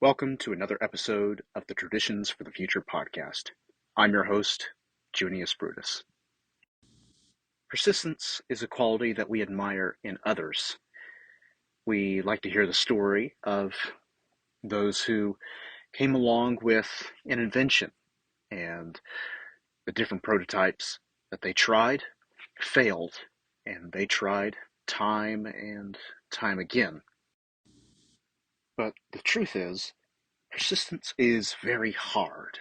Welcome to another episode of the Traditions for the Future podcast. I'm your host, Junius Brutus. Persistence is a quality that we admire in others. We like to hear the story of those who came along with an invention and the different prototypes that they tried, failed, and they tried time and time again. But the truth is, persistence is very hard.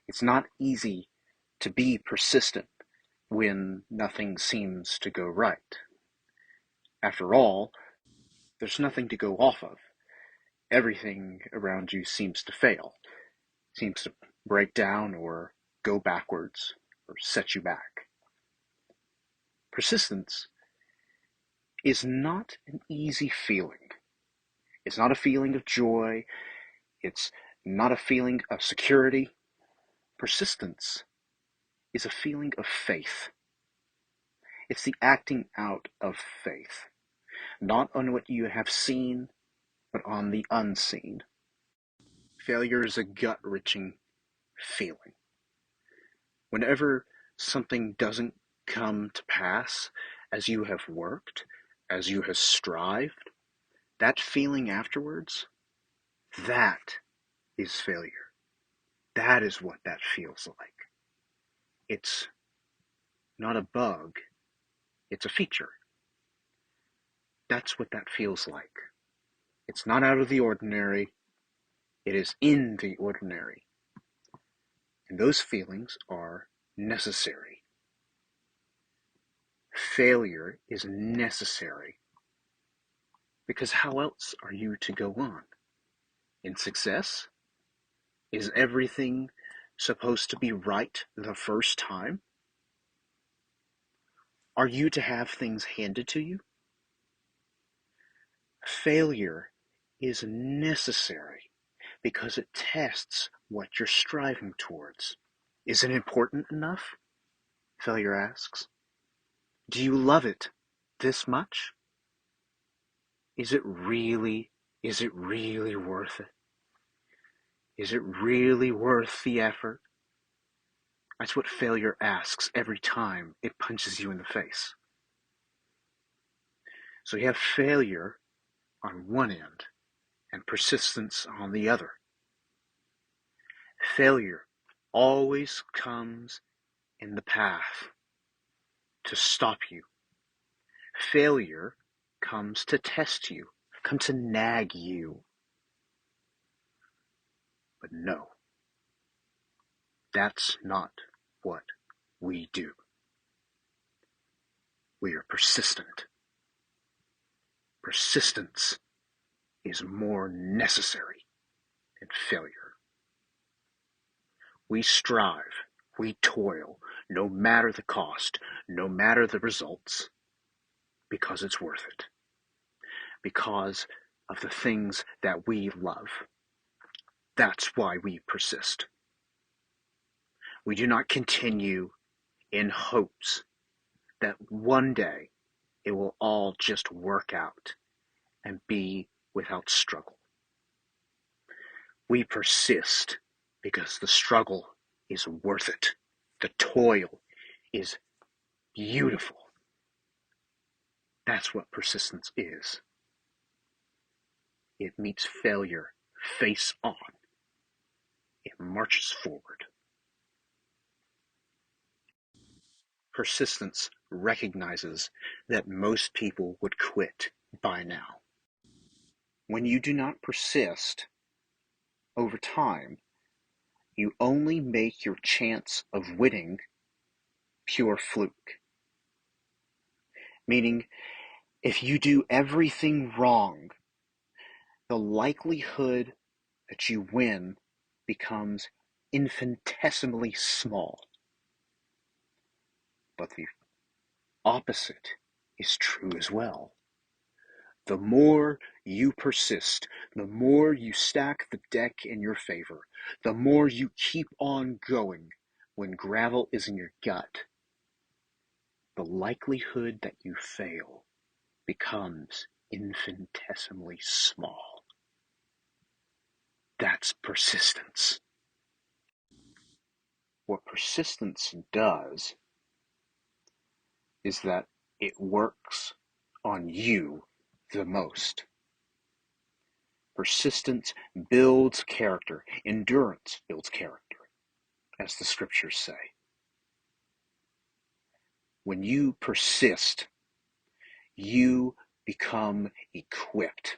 It's not easy to be persistent when nothing seems to go right. After all, there's nothing to go off of. Everything around you seems to fail, seems to break down or go backwards or set you back. Persistence is not an easy feeling. It's not a feeling of joy. It's not a feeling of security. Persistence is a feeling of faith. It's the acting out of faith, not on what you have seen, but on the unseen. Failure is a gut-wrenching feeling. Whenever something doesn't come to pass as you have worked, as you have strived, that feeling afterwards, that is failure. That is what that feels like. It's not a bug, it's a feature. That's what that feels like. It's not out of the ordinary, it is in the ordinary. And those feelings are necessary. Failure is necessary because how else are you to go on? In success? Is everything supposed to be right the first time? Are you to have things handed to you? Failure is necessary because it tests what you're striving towards. Is it important enough? Failure asks. Do you love it this much? Is it really worth it? Is it really worth the effort? That's what failure asks every time it punches you in the face. So you have failure on one end and persistence on the other. Failure always comes in the path to stop you. Failure comes to test you, comes to nag you. But no, that's not what we do. We are persistent. Persistence is more necessary than failure. We strive, we toil, no matter the cost, no matter the results, because it's worth it. Because of the things that we love. That's why we persist. We do not continue in hopes that one day it will all just work out and be without struggle. We persist because the struggle is worth it. The toil is beautiful. That's what persistence is. It meets failure face on. It marches forward. Persistence recognizes that most people would quit by now. When you do not persist over time, you only make your chance of winning pure fluke. Meaning, if you do everything wrong, the likelihood that you win becomes infinitesimally small. But the opposite is true as well. The more you persist, the more you stack the deck in your favor, the more you keep on going when gravel is in your gut, the likelihood that you fail becomes infinitesimally small. That's persistence. What persistence does is that it works on you the most. Persistence builds character. Endurance builds character, as the scriptures say. When you persist, you become equipped.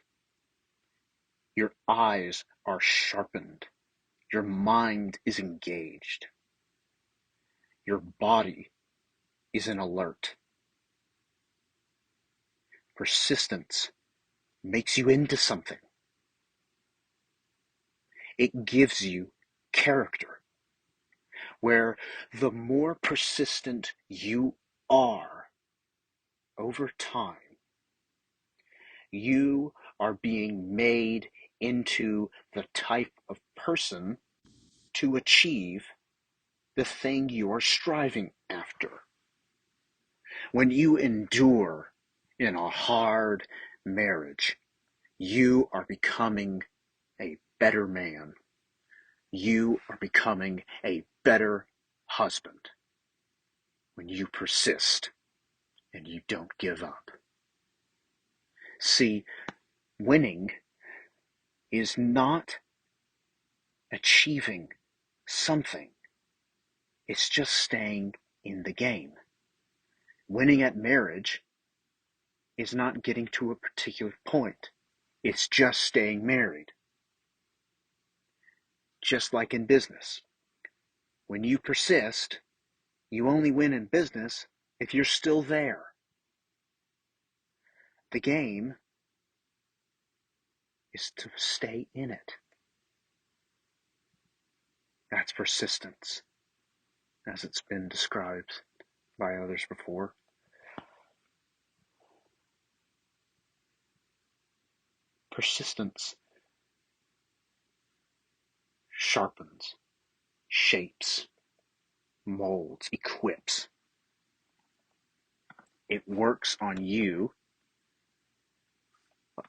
Your eyes are sharpened. Your mind is engaged. Your body is in alert. Persistence makes you into something. It gives you character, where the more persistent you are over time, you are being made into the type of person to achieve the thing you are striving after. When you endure in a hard marriage, you are becoming a better man. You are becoming a better husband when you persist and you don't give up. See, winning is not achieving something. It's just staying in the game. Winning at marriage is not getting to a particular point. It's just staying married. Just like in business. When you persist, you only win in business if you're still there. The game is to stay in it. That's persistence, as it's been described by others before. Persistence sharpens, shapes, molds, equips. It works on you,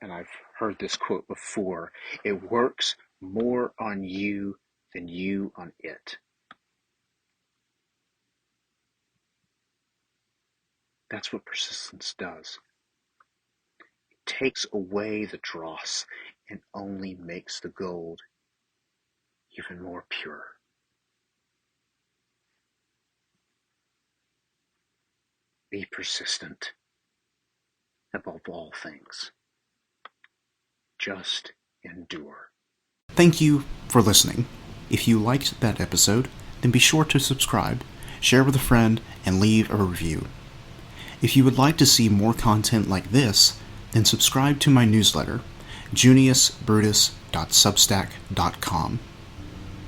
and I've heard this quote before, it works more on you than you on it. That's what persistence does. It takes away the dross and only makes the gold even more pure. Be persistent above all things. Just endure. Thank you for listening. If you liked that episode, then be sure to subscribe, share with a friend, and leave a review. If you would like to see more content like this, then subscribe to my newsletter, juniusbrutus.substack.com.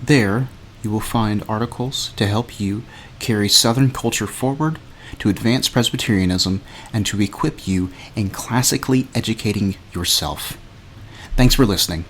There, you will find articles to help you carry Southern culture forward, to advance Presbyterianism, and to equip you in classically educating yourself. Thanks for listening.